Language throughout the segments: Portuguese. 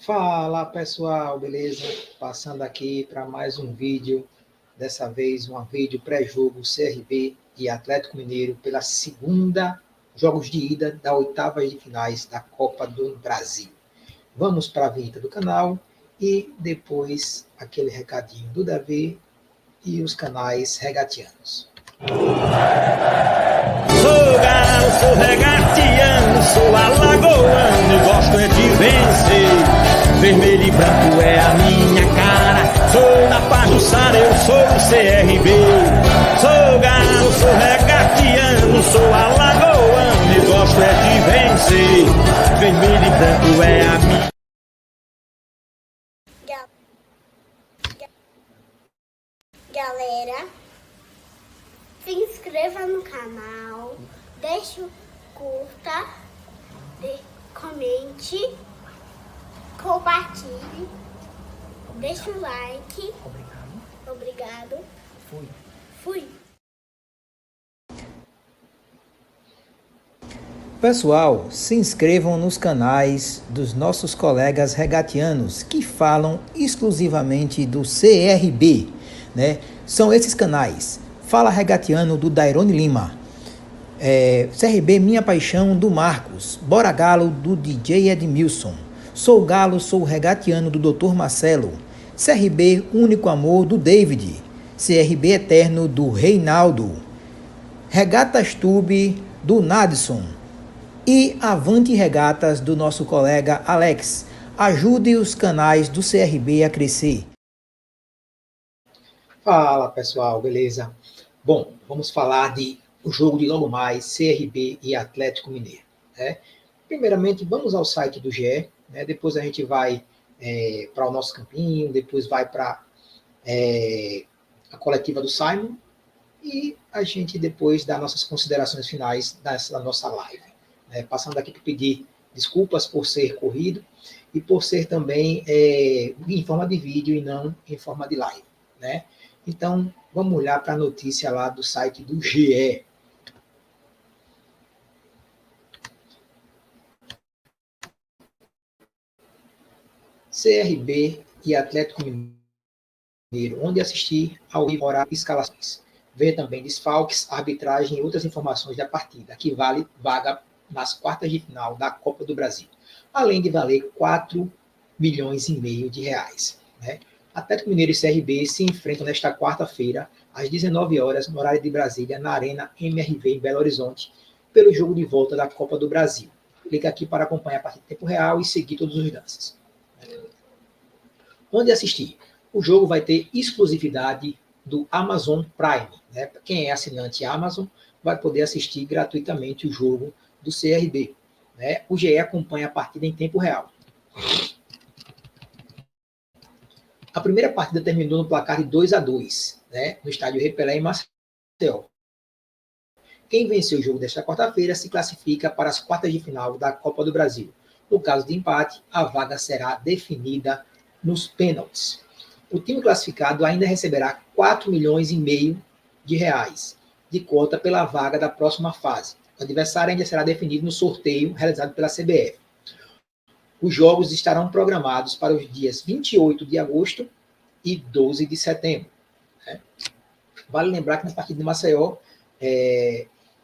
Fala pessoal, beleza? Passando aqui para mais um vídeo, dessa vez um vídeo pré-jogo CRB e Atlético Mineiro pela segunda jogos de ida da oitavas de finais da Copa do Brasil. Vamos para a vinheta do canal e depois aquele recadinho do Davi e os canais regatianos. Sou galo, sou regatiano, sou alagoano e gosto é de vencer. Vermelho e branco é a minha cara, sou da Pajuçara, eu sou do CRB. Sou galo, sou regatiano, sou alagoano e gosto é de vencer. Vermelho e branco é a minha. Galera, se inscreva no canal, deixe o curta, comente, compartilhe, deixe o like. Obrigado. Fui. Pessoal, se inscrevam nos canais dos nossos colegas regatianos que falam exclusivamente do CRB, né? São esses canais: Fala Regatiano, do Dairone Lima, CRB Minha Paixão, do Marcos, Bora Galo, do DJ Edmilson, Sou Galo, Sou Regatiano, do Dr. Marcelo, CRB Único Amor, do David, CRB Eterno, do Reinaldo, Regatas Tube, do Nadson, e Avante Regatas, do nosso colega Alex. Ajude os canais do CRB a crescer. Fala pessoal, beleza? Bom, vamos falar de o jogo de logo mais, CRB e Atlético Mineiro, né? Primeiramente, vamos ao site do GE, né? Depois a gente vai para o nosso campinho, depois vai para a coletiva do Simon e a gente depois dá nossas considerações finais da nossa live. Passando aqui para pedir desculpas por ser corrido e por ser também em forma de vídeo e não em forma de live, né? Então, vamos olhar para a notícia lá do site do GE. CRB e Atlético Mineiro, onde assistir ao vivo, horário e escalações. Ver também desfalques, arbitragem e outras informações da partida, que vale vaga nas quartas de final da Copa do Brasil, além de valer 4,5 milhões de reais, né? Atlético Mineiro e CRB se enfrentam nesta quarta-feira, às 19 horas, no horário de Brasília, na Arena MRV, em Belo Horizonte, pelo jogo de volta da Copa do Brasil. Clique aqui para acompanhar a partida em tempo real e seguir todos os lances. Onde assistir? O jogo vai ter exclusividade do Amazon Prime, né? Quem é assinante Amazon vai poder assistir gratuitamente o jogo do CRB, né? O GE acompanha a partida em tempo real. A primeira partida terminou no placar de 2-2, né? No estádio Rei Pelé, em Maceió. Quem venceu o jogo desta quarta-feira se classifica para as quartas de final da Copa do Brasil. No caso de empate, a vaga será definida nos pênaltis. O time classificado ainda receberá 4,5 milhões de reais de cota pela vaga da próxima fase. O adversário ainda será definido no sorteio realizado pela CBF. Os jogos estarão programados para os dias 28 de agosto e 12 de setembro. Né? Vale lembrar que na partida de Maceió, o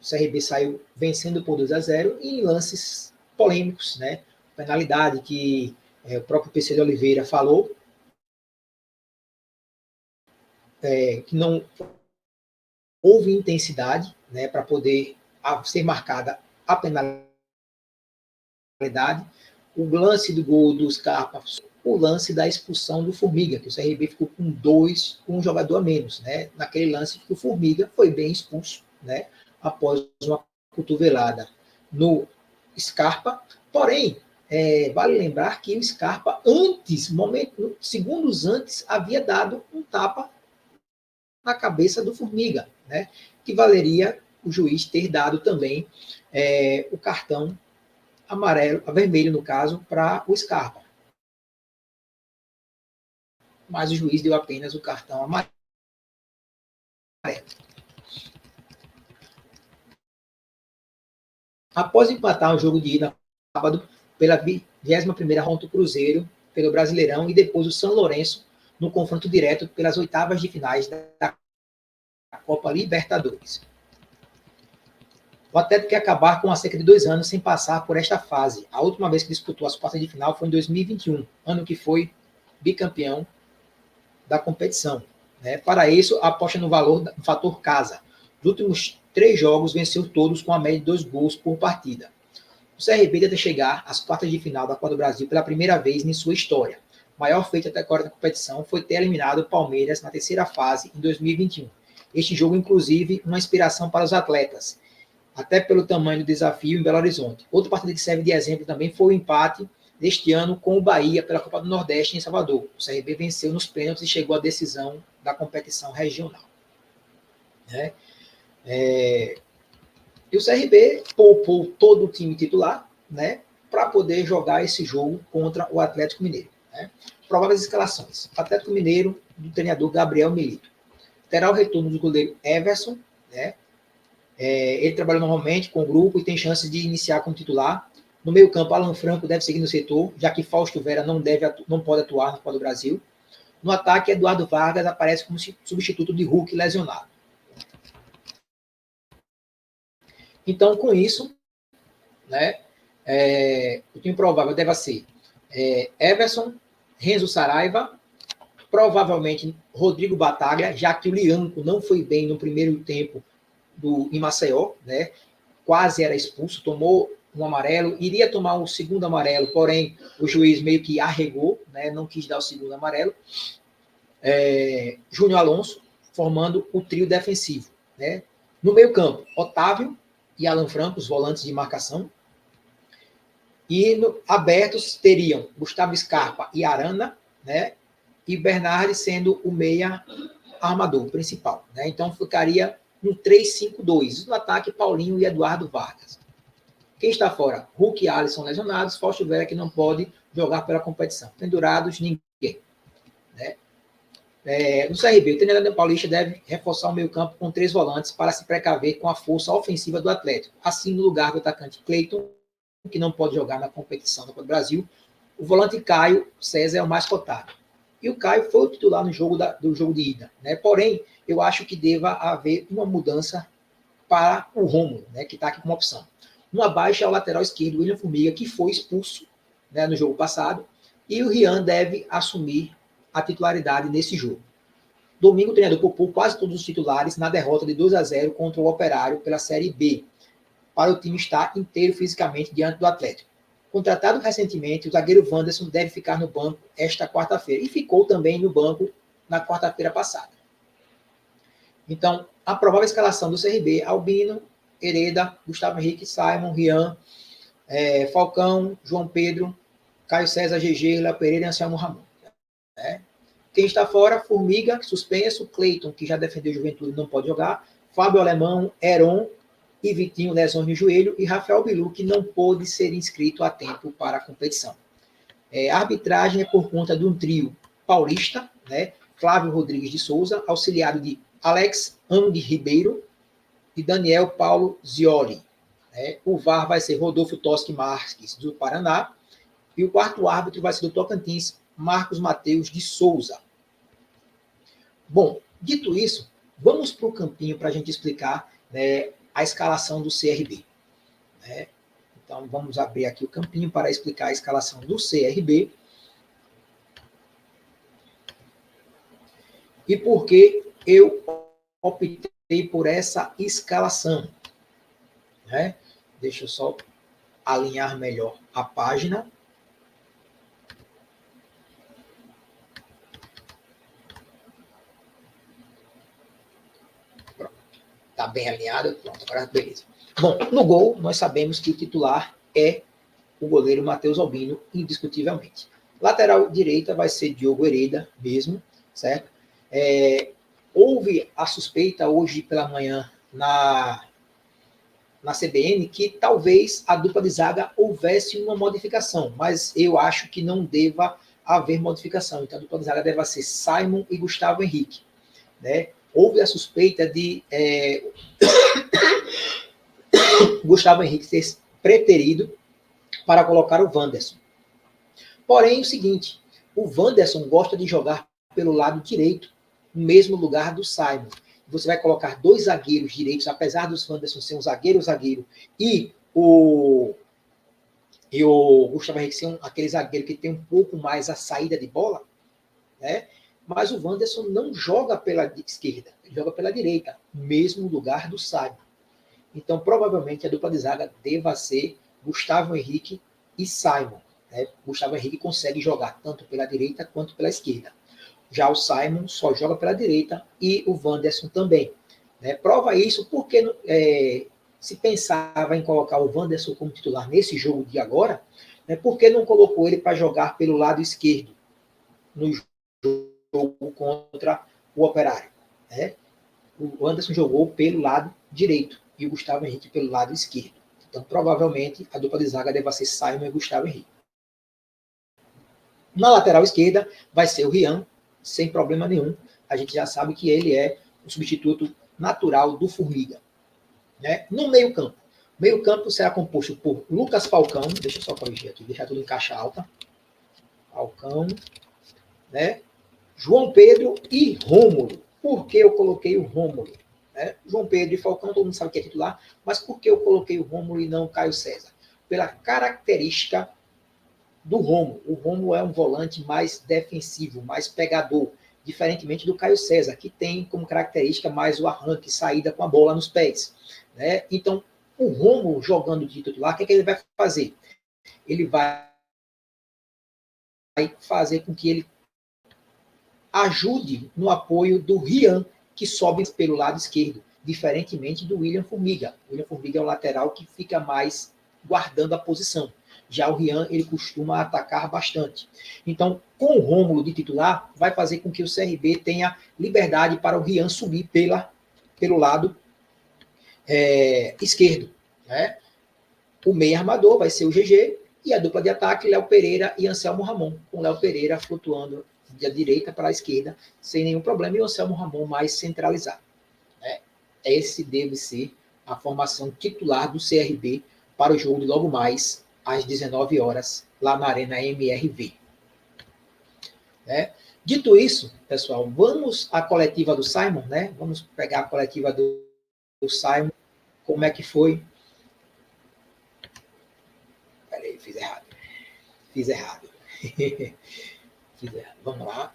CRB saiu vencendo por 2-0 em lances polêmicos, né? Penalidade que o próprio PC de Oliveira falou, que não houve intensidade, né, para poder ser marcada a penalidade. O lance do gol do Scarpa, o lance da expulsão do Formiga, que o CRB ficou com um jogador a menos, né? Naquele lance que o Formiga foi bem expulso, né? Após uma cotovelada no Scarpa. Porém, vale lembrar que o Scarpa, segundos antes, havia dado um tapa na cabeça do Formiga, né? Que valeria o juiz ter dado também o cartão amarelo, vermelho no caso, para o Scarpa. Mas o juiz deu apenas o cartão amarelo. Após empatar o jogo de ida sábado pela 21ª contra o Cruzeiro pelo Brasileirão e depois o São Lourenço no confronto direto pelas oitavas de finais da Copa Libertadores. O Atlético quer acabar com a cerca de 2 anos sem passar por esta fase. A última vez que disputou as quartas de final foi em 2021, ano que foi bicampeão da competição. Para isso, aposta no valor do fator casa. Nos últimos 3 jogos, venceu todos com a média de 2 gols por partida. O CRB tenta chegar às quartas de final da Copa do Brasil pela primeira vez em sua história. O maior feito até agora da competição foi ter eliminado o Palmeiras na terceira fase em 2021. Este jogo, inclusive, uma inspiração para os atletas, até pelo tamanho do desafio em Belo Horizonte. Outra partida que serve de exemplo também foi o empate deste ano com o Bahia pela Copa do Nordeste em Salvador. O CRB venceu nos pênaltis e chegou à decisão da competição regional. E o CRB poupou todo o time titular, para poder jogar esse jogo contra o Atlético Mineiro. Prováveis escalações. Atlético Mineiro, do treinador Gabriel Milito. Terá o retorno do goleiro Everson, ele trabalha normalmente com o grupo e tem chances de iniciar como titular. No meio-campo, Alan Franco deve seguir no setor, já que Fausto Vera não pode atuar na Copa do Brasil. No ataque, Eduardo Vargas aparece como substituto de Hulk lesionado. Então, com isso, o time provável deve ser Everson, Renzo Saraiva, provavelmente Rodrigo Bataglia, já que o Lianco não foi bem no primeiro tempo em Maceió, quase era expulso, tomou um amarelo, iria tomar um segundo amarelo, porém o juiz meio que arregou, não quis dar o segundo amarelo. Júnior Alonso, formando o trio defensivo. No meio campo, Otávio e Alan Franco, os volantes de marcação. E abertos teriam Gustavo Scarpa e Arana, e Bernardi sendo o meia armador principal. Então ficaria no 3-5-2. No ataque, Paulinho e Eduardo Vargas. Quem está fora? Hulk e Alisson lesionados, Fausto Vera que não pode jogar pela competição. Pendurados, ninguém. No CRB, o treinador paulista deve reforçar o meio-campo com 3 volantes para se precaver com a força ofensiva do Atlético. Assim, no lugar do atacante Cleiton, que não pode jogar na competição do Brasil, o volante Caio César é o mais cotado. E o Caio foi o titular no jogo do jogo de ida. Porém, eu acho que deva haver uma mudança para o Rômulo, que está aqui como opção. Uma baixa ao lateral esquerdo, William Formiga, que foi expulso no jogo passado, e o Rian deve assumir a titularidade nesse jogo. Domingo, o treinador poupou quase todos os titulares na derrota de 2-0 contra o Operário pela Série B, para o time estar inteiro fisicamente diante do Atlético. Contratado recentemente, o zagueiro Wanderson deve ficar no banco esta quarta-feira, e ficou também no banco na quarta-feira passada. Então, a provável escalação do CRB: Albino, Hereda, Gustavo Henrique, Simon, Rian, Falcão, João Pedro, Caio César, GG, Léo Pereira e Anselmo Ramon. Quem está fora: Formiga, suspenso, Cleiton, que já defendeu o Juventude, não pode jogar, Fábio Alemão, Heron e Vitinho, lesões no joelho, e Rafael Bilu, que não pôde ser inscrito a tempo para a competição. A arbitragem é por conta de um trio paulista, Flávio Rodrigues de Souza, auxiliado de Alex Ang Ribeiro e Daniel Paulo Zioli. O VAR vai ser Rodolfo Toschi Marques, do Paraná, e o quarto árbitro vai ser do Tocantins, Marcos Mateus de Souza. Bom, dito isso, vamos para o campinho para a gente explicar a escalação do CRB. Então, vamos abrir aqui o campinho para explicar a escalação do CRB. E por que eu optei por essa escalação. Deixa eu só alinhar melhor a página. Está bem alinhado? Pronto, agora beleza. Bom, no gol, nós sabemos que o titular é o goleiro Matheus Albino, indiscutivelmente. Lateral direita vai ser Diogo Hereda mesmo, certo? Houve a suspeita hoje pela manhã na CBN que talvez a dupla de zaga houvesse uma modificação, mas eu acho que não deva haver modificação. Então a dupla de zaga deve ser Simon e Gustavo Henrique. Houve a suspeita de Gustavo Henrique ser preterido para colocar o Wanderson. Porém, o seguinte, O Wanderson gosta de jogar pelo lado direito, no mesmo lugar do Simon. Você vai colocar dois zagueiros direitos, apesar dos Wanderson ser um zagueiro, e o Gustavo Henrique ser aquele zagueiro que tem um pouco mais a saída de bola, né? Mas o Wanderson não joga pela esquerda, ele joga pela direita, mesmo lugar do Simon. Então, provavelmente, a dupla de zaga deva ser Gustavo Henrique e Simon. Né? Gustavo Henrique consegue jogar tanto pela direita quanto pela esquerda. Já o Simon só joga pela direita e o Wanderson também. Né? Prova isso porque se pensava em colocar o Wanderson como titular nesse jogo de agora, né? Por que não colocou ele para jogar pelo lado esquerdo no jogo contra o Operário? Né? O Anderson jogou pelo lado direito e o Gustavo Henrique pelo lado esquerdo. Então, provavelmente, a dupla de zaga deve ser Simon e Gustavo Henrique. Na lateral esquerda, vai ser o Rian, sem problema nenhum. A gente já sabe que ele é o substituto natural do Formiga. Né? No meio-campo. O meio-campo será composto por Lucas Falcão, deixa eu só corrigir aqui, deixar tudo em caixa alta. Falcão, né? João Pedro e Rômulo. Por que eu coloquei o Rômulo? Né? João Pedro e Falcão, todo mundo sabe que é titular, mas por que eu coloquei o Rômulo e não o Caio César? Pela característica do Rômulo. O Rômulo é um volante mais defensivo, mais pegador, diferentemente do Caio César, que tem como característica mais o arranque, saída com a bola nos pés. Né? Então, o Rômulo jogando de titular, o que ele vai fazer? Ele vai fazer com que ele ajude no apoio do Rian, que sobe pelo lado esquerdo, diferentemente do William Formiga. O William Formiga é um lateral que fica mais guardando a posição. Já o Rian, ele costuma atacar bastante. Então, com o Rômulo de titular, vai fazer com que o CRB tenha liberdade para o Rian subir pelo lado esquerdo. Né? O meio armador vai ser o GG e a dupla de ataque, Léo Pereira e Anselmo Ramon, com Léo Pereira flutuando da direita para a esquerda, sem nenhum problema, e o Anselmo Ramon mais centralizado. Né? Esse deve ser a formação titular do CRB para o jogo de logo mais, às 19 horas, lá na Arena MRV. Né? Dito isso, pessoal, vamos à coletiva do Simon, né? Vamos pegar a coletiva do Simon, como é que foi. Peraí, fiz errado. Fiz errado. Vamos lá.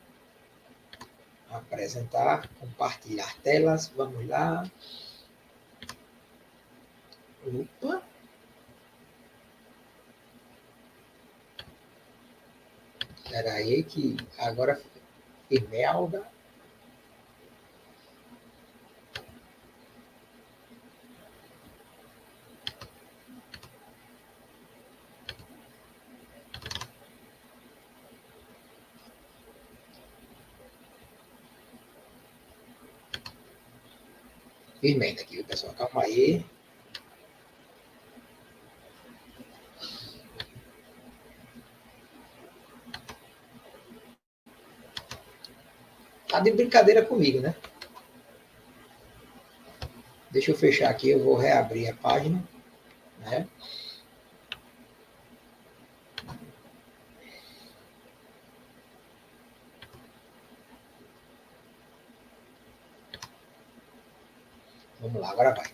Apresentar, compartilhar telas. Vamos lá. Opa. Espera aí que agora Imelda. Firmeza aqui, pessoal. Calma aí. Tá de brincadeira comigo, né? Deixa eu fechar aqui, eu vou reabrir a página. Né? Vamos lá, agora vai.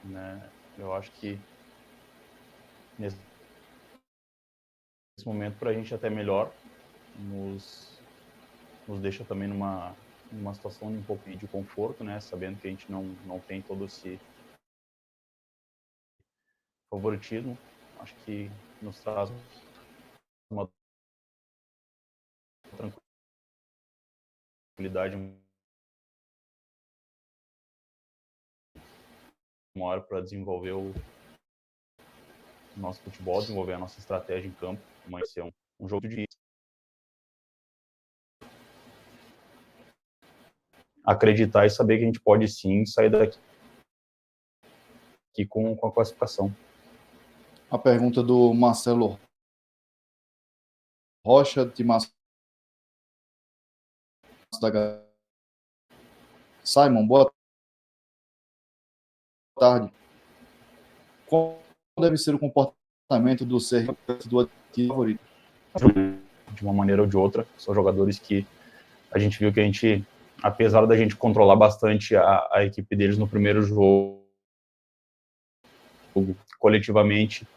Né? Eu acho que nesse momento para a gente até melhor, nos deixa também numa situação de um pouco de conforto, né? Sabendo que a gente não tem todo esse favoritismo. Acho que nos traz uma tranquilidade maior para desenvolver nosso futebol, desenvolver a nossa estratégia em campo, vai ser um jogo de acreditar e saber que a gente pode sim sair daqui com a classificação. A pergunta do Marcelo Rocha, de Massa da Simon, boa tarde. Qual deve ser o comportamento do CR do time favorito? De uma maneira ou de outra, são jogadores que a gente viu que a gente, apesar da gente controlar bastante a equipe deles no primeiro jogo, coletivamente,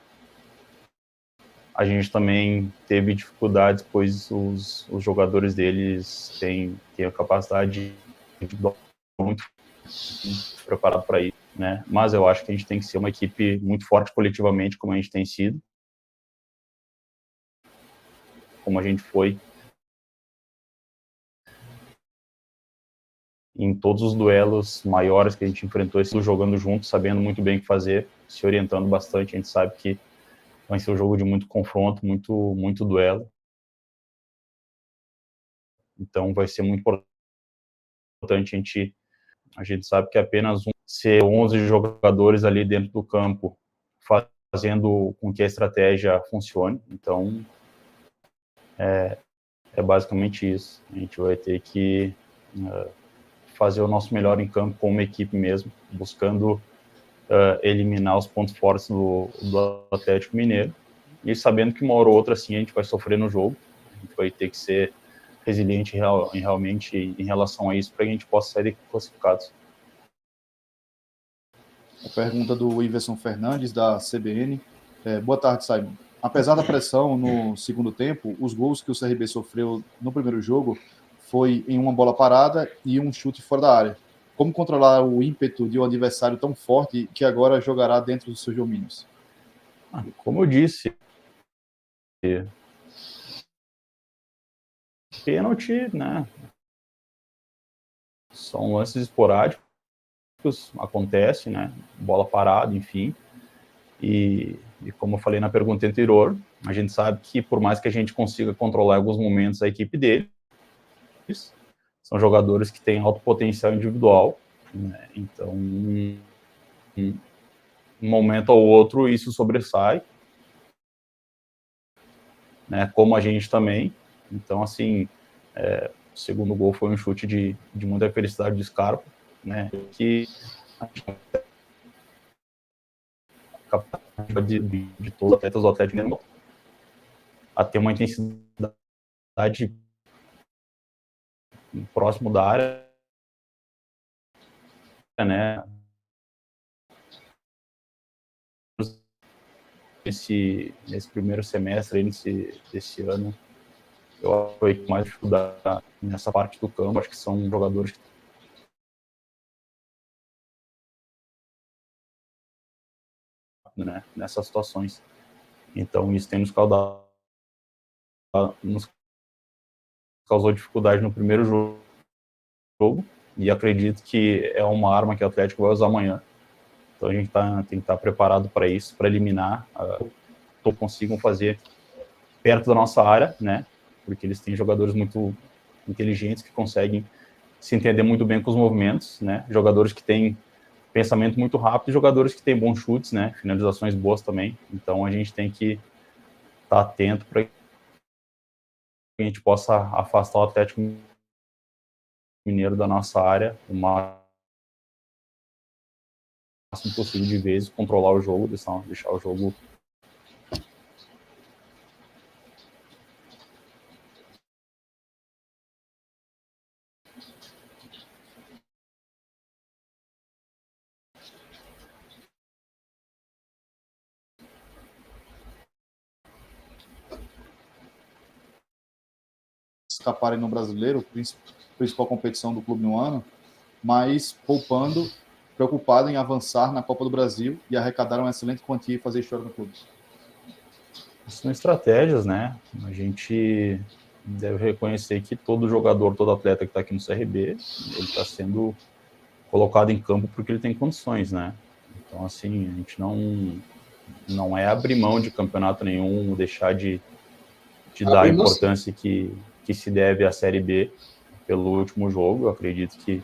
a gente também teve dificuldades, pois os jogadores deles têm a capacidade de muito preparado para isso, né? Mas eu acho que a gente tem que ser uma equipe muito forte coletivamente, como a gente tem sido, como a gente foi em todos os duelos maiores que a gente enfrentou, jogando junto, sabendo muito bem o que fazer, se orientando bastante. A gente sabe que vai ser um jogo de muito confronto, muito duelo. Então vai ser muito importante a gente sabe que apenas ser 11 jogadores ali dentro do campo fazendo com que a estratégia funcione. Então é basicamente isso. A gente vai ter que fazer o nosso melhor em campo como equipe mesmo, buscando eliminar os pontos fortes do Atlético Mineiro, e sabendo que uma hora ou outra assim a gente vai sofrer no jogo, a gente vai ter que ser resiliente realmente em relação a isso, para que a gente possa sair classificados. A pergunta do Iverson Fernandes, da CBN. Boa tarde, Simon. Apesar da pressão no segundo tempo, os gols que o CRB sofreu no primeiro jogo foi em uma bola parada e um chute fora da área. Como controlar o ímpeto de um adversário tão forte que agora jogará dentro dos seus domínios? Como eu disse, pênalti, né? São lances esporádicos, acontece, né? Bola parada, enfim. E como eu falei na pergunta anterior, a gente sabe que por mais que a gente consiga controlar em alguns momentos a equipe deles, são jogadores que têm alto potencial individual, né? Então, um momento ou outro, isso sobressai, né? Como a gente também. Então, assim, o segundo gol foi um chute de muita felicidade do Scarpa, né? Que de todos os atletas do Atlético Mineiro a ter uma intensidade próximo da área, né? Nesse primeiro semestre desse ano, eu acho que mais dificuldade nessa parte do campo. Acho que são jogadores que né, nessas situações. Então isso tem nos causou dificuldade no primeiro jogo, e acredito que é uma arma que o Atlético vai usar amanhã. Então a gente tem que estar preparado para isso, para eliminar, consigam fazer perto da nossa área, né? Porque eles têm jogadores muito inteligentes que conseguem se entender muito bem com os movimentos, né? Jogadores que têm pensamento muito rápido, jogadores que têm bons chutes, né? Finalizações boas também. Então a gente tem que estar atento para que a gente possa afastar o Atlético Mineiro da nossa área o máximo possível de vezes, controlar o jogo, deixar o jogo escaparem no Brasileiro, principal competição do clube no ano, mas poupando, preocupado em avançar na Copa do Brasil e arrecadar uma excelente quantia e fazer história no clube. São estratégias, né? A gente deve reconhecer que todo jogador, todo atleta que está aqui no CRB, ele está sendo colocado em campo porque ele tem condições, né? Então, assim, a gente não é abrir mão de campeonato nenhum, deixar de dar a importância que se deve à Série B pelo último jogo. Eu acredito que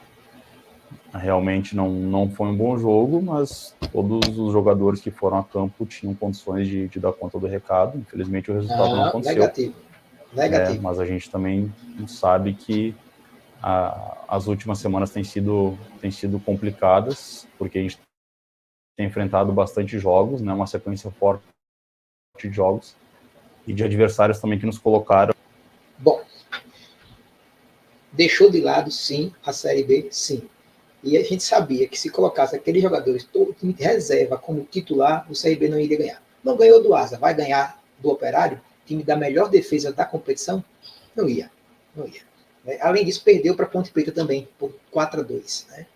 realmente não foi um bom jogo, mas todos os jogadores que foram a campo tinham condições de dar conta do recado. Infelizmente o resultado não aconteceu. Negativo. Mas a gente também sabe que as últimas semanas têm sido complicadas, porque a gente tem enfrentado bastante jogos, né, uma sequência forte de jogos, e de adversários também que nos colocaram. Bom, deixou de lado, sim, a Série B, sim. E a gente sabia que se colocasse aqueles jogadores, todo time de reserva como titular, o CRB não iria ganhar. Não ganhou do Asa, vai ganhar do Operário, time da melhor defesa da competição? Não ia. Além disso, perdeu para Ponte Preta também, por 4-2. Né?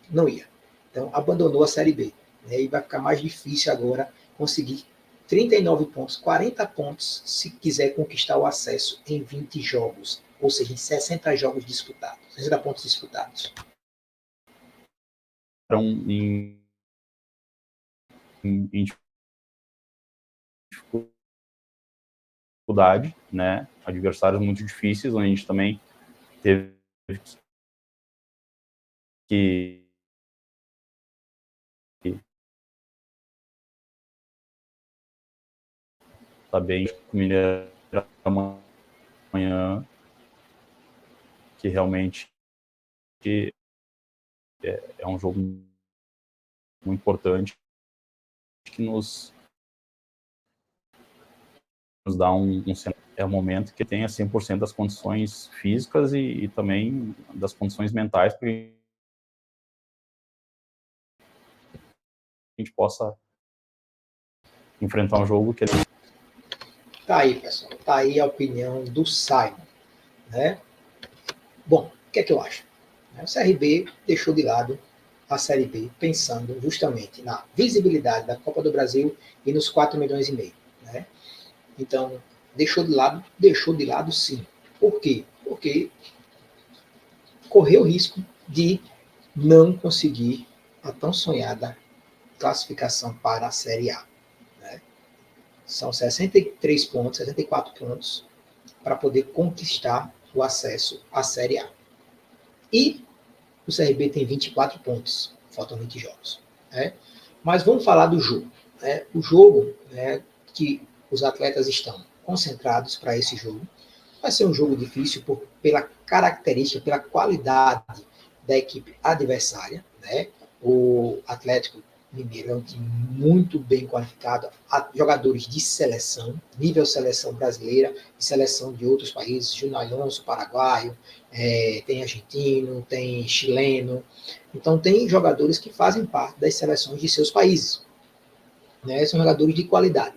Não ia. Então, abandonou a Série B. Né? E vai ficar mais difícil agora conseguir 39 pontos, 40 pontos, se quiser conquistar o acesso em 20 jogos. Ou seja, em 60 jogos disputados. 60 pontos disputados. Em dificuldade, né? Adversários muito difíceis, onde a gente também teve que tá bem com o Mineiro amanhã, que realmente é um jogo muito importante, que nos dá um é um momento que tenha 100% das condições físicas e também das condições mentais para que a gente possa enfrentar um jogo que... Tá aí, pessoal. Tá aí a opinião do Simon. Né? Bom, o que é que eu acho? O CRB deixou de lado a Série B, pensando justamente na visibilidade da Copa do Brasil e nos 4,5 milhões. Né? Então, deixou de lado sim. Por quê? Porque correu o risco de não conseguir a tão sonhada classificação para a Série A. Né? São 63 pontos, 64 pontos para poder conquistar o acesso à Série A. E o CRB tem 24 pontos, faltam 20 jogos. Né? Mas vamos falar do jogo. Né? O jogo, né, que os atletas estão concentrados para esse jogo, vai ser um jogo difícil pela característica, pela qualidade da equipe adversária. Né? O Atlético Mineiro é um time muito bem qualificado, jogadores de seleção, nível seleção brasileira, seleção de outros países, Júnior Alonso, paraguaio, tem argentino, tem chileno. Então, tem jogadores que fazem parte das seleções de seus países. Né? São jogadores de qualidade.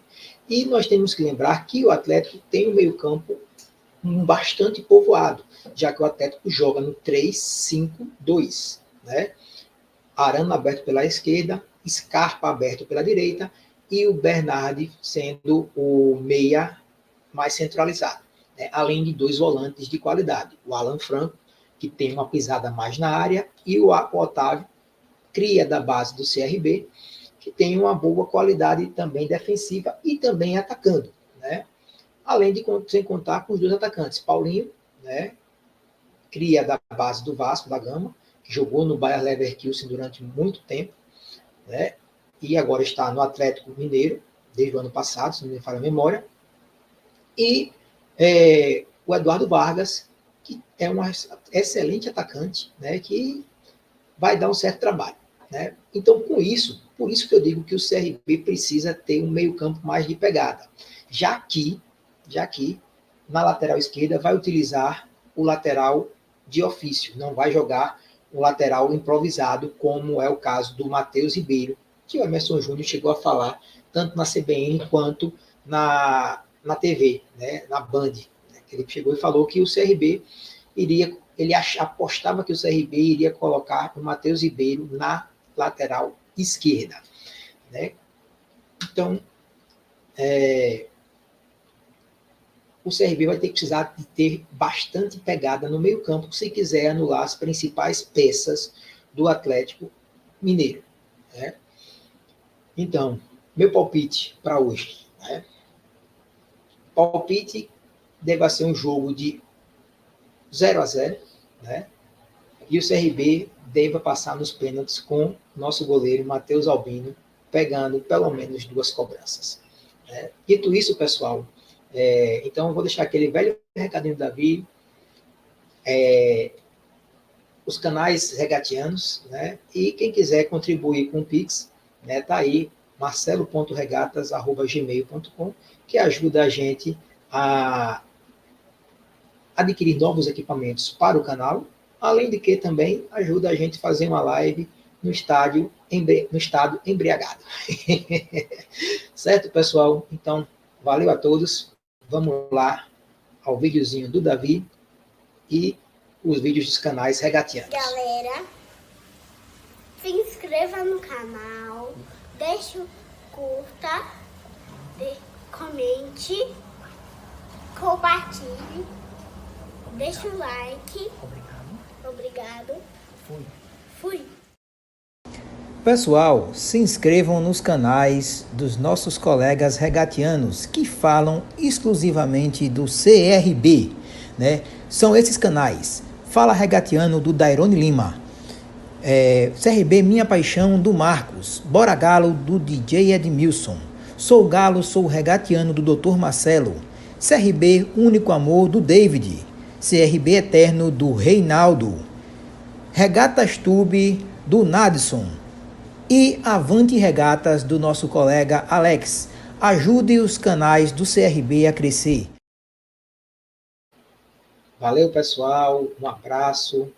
E nós temos que lembrar que o Atlético tem um meio-campo bastante povoado, já que o Atlético joga no 3-5-2. Né? Arana aberto pela esquerda, Scarpa aberto pela direita e o Bernardi sendo o meia mais centralizado. Né? Além de 2 volantes de qualidade. O Alan Franco, que tem uma pisada mais na área, e o Otávio, cria da base do CRB, que tem uma boa qualidade também defensiva e também atacando. Né? Além de sem contar com os 2 atacantes. Paulinho, né? Cria da base do Vasco da Gama, que jogou no Bayer Leverkusen durante muito tempo, né? E agora está no Atlético Mineiro, desde o ano passado, se não me falha a memória. E o Eduardo Vargas, que é um excelente atacante, né? Que vai dar um certo trabalho. Né? Então, por isso que eu digo que o CRB precisa ter um meio-campo mais de pegada, já que na lateral esquerda vai utilizar o lateral de ofício, não vai jogar um lateral improvisado, como é o caso do Matheus Ribeiro, que o Emerson Júnior chegou a falar, tanto na CBN quanto na TV, né, na Band. Né, que ele chegou e falou que o CRB apostava que o CRB iria colocar o Matheus Ribeiro na lateral esquerda. Né? Então, o CRB vai ter que precisar de ter bastante pegada no meio-campo se quiser anular as principais peças do Atlético Mineiro. Né? Então, Meu palpite para hoje, né? Palpite deve ser um jogo de 0-0, né? E o CRB deva passar nos pênaltis com nosso goleiro Matheus Albino, pegando pelo menos 2 cobranças. Né? Dito isso, pessoal, então eu vou deixar aquele velho recadinho do Davi, os canais regatianos, né? E quem quiser contribuir com o Pix, né, tá aí, marcelo.regatas@gmail.com, que ajuda a gente a adquirir novos equipamentos para o canal, além de que também ajuda a gente a fazer uma live no estado embriagado. Certo, pessoal? Então, valeu a todos. Vamos lá ao videozinho do Davi e os vídeos dos canais regatianos. Galera, se inscreva no canal, deixe o curta, comente, compartilhe, deixe o like. Obrigado. Fui. Pessoal, se inscrevam nos canais dos nossos colegas regatianos que falam exclusivamente do CRB, né? São esses canais: Fala Regatiano, do Dairone Lima, CRB Minha Paixão, do Marcos, Bora Galo, do DJ Edmilson, Sou Galo, Sou Regatiano, do Dr. Marcelo, CRB Único Amor, do David, CRB Eterno, do Reinaldo, Regatas Tube, do Nadson, e Avante Regatas, do nosso colega Alex. Ajude os canais do CRB a crescer. Valeu, pessoal. Um abraço.